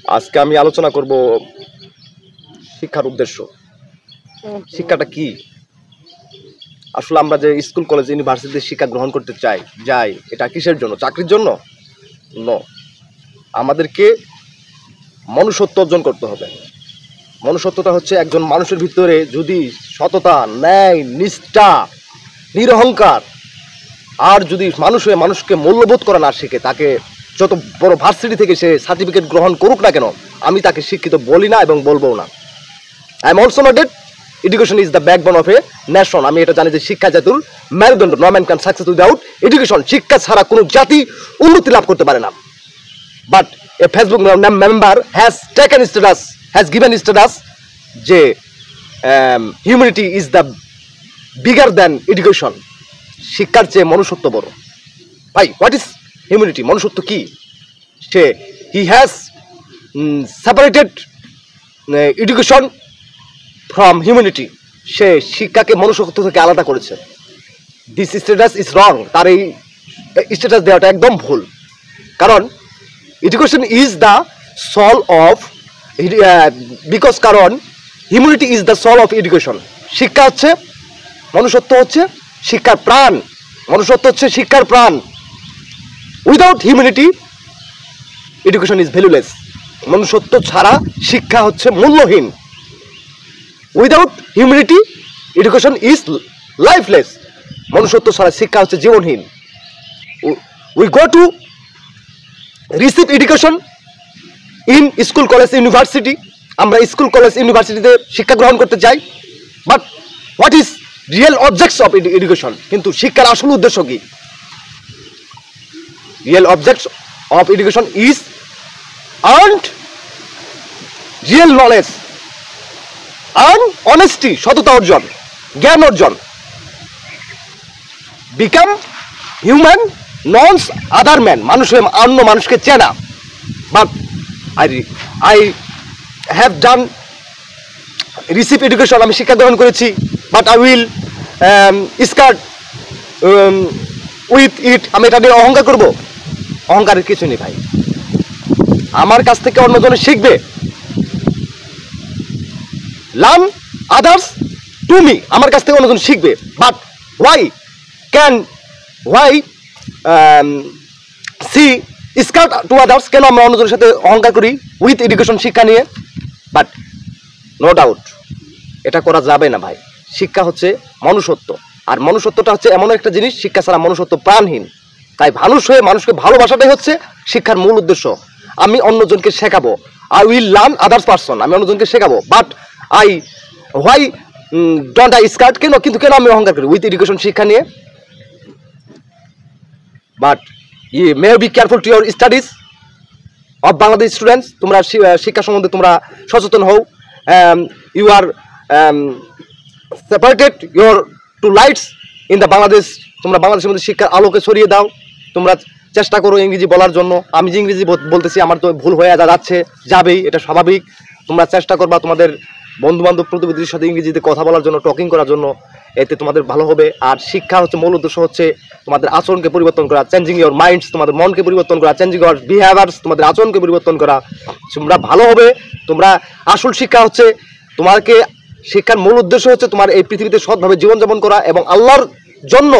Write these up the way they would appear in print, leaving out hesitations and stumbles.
আজকে আমি আলোচনা করব শিক্ষার উদ্দেশ্য। শিক্ষাটা কি? আসলে আমরা যে স্কুল কলেজ ইউনিভার্সিটিতে শিক্ষা গ্রহণ করতে যাই এটা কিসের জন্য? চাকরির জন্য? নো, আমাদেরকে মনুষ্যত্ব অর্জন করতে হবে। মনুষ্যত্বটা হচ্ছে একজন মানুষের ভিতরে যদি সততা, ন্যায়, নিষ্ঠা, নিরহংকার আর যদি মানুষ হয়ে মানুষকে মূল্যবোধ করা না শেখে, তাকে যত বড় ভার্সিটি থেকে সে সার্টিফিকেট গ্রহণ করুক না কেন, আমি তাকে শিক্ষিত বলি না এবং বলবো না। I am also not education is the backbone of a nation. আমি এটা জানি যে শিক্ষা জাতির মেরুদণ্ড। No man can success without education. শিক্ষা ছাড়া কোনো জাতি উন্নতি লাভ করতে পারে না। But a Facebook member has taken status, has given status যে humanity is the bigger than education. শিক্ষার চেয়ে মনুষ্যত্ব বড়। ভাই, হোয়াট ইজ হিউম্যানিটি? মনুষ্যত্ব কি? সে he has separated education from humanity. সে শিক্ষাকে মনুষ্যত্ব থেকে আলাদা করেছে। This status is wrong. তার এই স্ট্যাটাস দেওয়াটা একদম ভুল। কারণ education is the soul of কারণ humanity is the soul of education. শিক্ষা হচ্ছে, মনুষ্যত্ব হচ্ছে শিক্ষার প্রাণ। মনুষ্যত্ব হচ্ছে শিক্ষার প্রাণ। Without humanity education is valueless. মনুষ্যত্ব ছাড়া শিক্ষা হচ্ছে মূল্যহীন। Without humanity education is lifeless. মনুষ্যত্ব ছাড়া শিক্ষা হচ্ছে জীবনহীন। We go to receive education in school college university. আমরা স্কুল কলেজ ইউনিভার্সিটিতে শিক্ষা গ্রহণ করতে চাই। But what is real objects of education? কিন্তু শিক্ষার আসল উদ্দেশ্য কি? Real objects of education is earned real knowledge, earn honesty, সততা অর্জন, জ্ঞান অর্জন, বিকাম হিউম্যান ননস আদার ম্যান, মানুষের অন্য মানুষকে চেনা। But I have done receive education, আমি শিক্ষা গ্রহণ করেছি। But I will skirt with it. আমি এটা নিয়ে অহংকার করব? অহংকারের কিছু নেই ভাই। আমার কাছ থেকে অন্যজনে শিখবে। Learn others to me. আমার কাছ থেকে অন্যজন শিখবে। But why C skirt to others? কেন আমরা অন্যজনের সাথে অহংকার করি উইথ এডুকেশন, শিক্ষা নিয়ে? বাট নো ডাউট এটা করা যাবে না ভাই। শিক্ষা হচ্ছে মনুষ্যত্ব। আর মনুষ্যত্বটা হচ্ছে এমন একটা জিনিস, শিক্ষা ছাড়া মনুষ্যত্ব প্রাণহীন। তাই মানুষ হয়ে মানুষকে ভালোবাসাটাই হচ্ছে শিক্ষার মূল উদ্দেশ্য। আমি অন্যজনকে শেখাবো। I will learn others person. আমি অন্যজনকে শেখাবো। But why don't I skirt? কিন্তু কেন আমি অহংকার করি উইথ এডুকেশন, শিক্ষা নিয়ে? But may be careful to your studies of Bangladesh students. তোমরা শিক্ষা সম্বন্ধে তোমরা সচেতন হও। You are separated your two lights in the Bangladesh. তোমরা বাংলাদেশের মধ্যে শিক্ষার আলোকে ছড়িয়ে দাও। তোমরা চেষ্টা করো ইংরেজি বলার জন্য। আমি যে ইংরেজি বলতেছি আমার তো ভুল হয়ে যাবেই, এটা স্বাভাবিক। তোমরা চেষ্টা করবা তোমাদের বন্ধু বান্ধব প্রতিবেশীর সাথে ইংরেজিতে কথা বলার জন্য, টকিং করার জন্য। এতে তোমাদের ভালো হবে। আর শিক্ষা হচ্ছে মূল উদ্দেশ্য হচ্ছে তোমাদের আচরণকে পরিবর্তন করা, চেঞ্জিং ইউর মাইন্ডস, তোমাদের মনকে পরিবর্তন করা, চেঞ্জিং ইউর বিহেভিয়ার্স, তোমাদের আচরণকে পরিবর্তন করা। তোমরা ভালো হবে। তোমরা আসল শিক্ষা হচ্ছে তোমাকে, শিক্ষার মূল উদ্দেশ্য হচ্ছে তোমার এই পৃথিবীতে সৎভাবে জীবনযাপন করা এবং আল্লাহর জন্য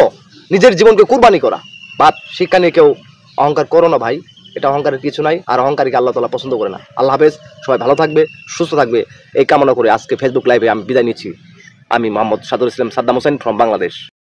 নিজের জীবনকে কুরবানি করা। বাট শিক্ষা নিয়ে কেউ অহংকার করো না ভাই। এটা অহংকারের কিছু নাই। আর অহংকারীকে আল্লাহ তাআলা পছন্দ করে না। আল্লাহ হাফেজ। সবাই ভালো থাকবে, সুস্থ থাকবে এই কামনা করে আজকে ফেসবুক লাইভে আমি বিদায় নিচ্ছি। আমি মোহাম্মদ সাদুল ইসলাম সাদ্দাম হোসেন ফ্রম বাংলাদেশ।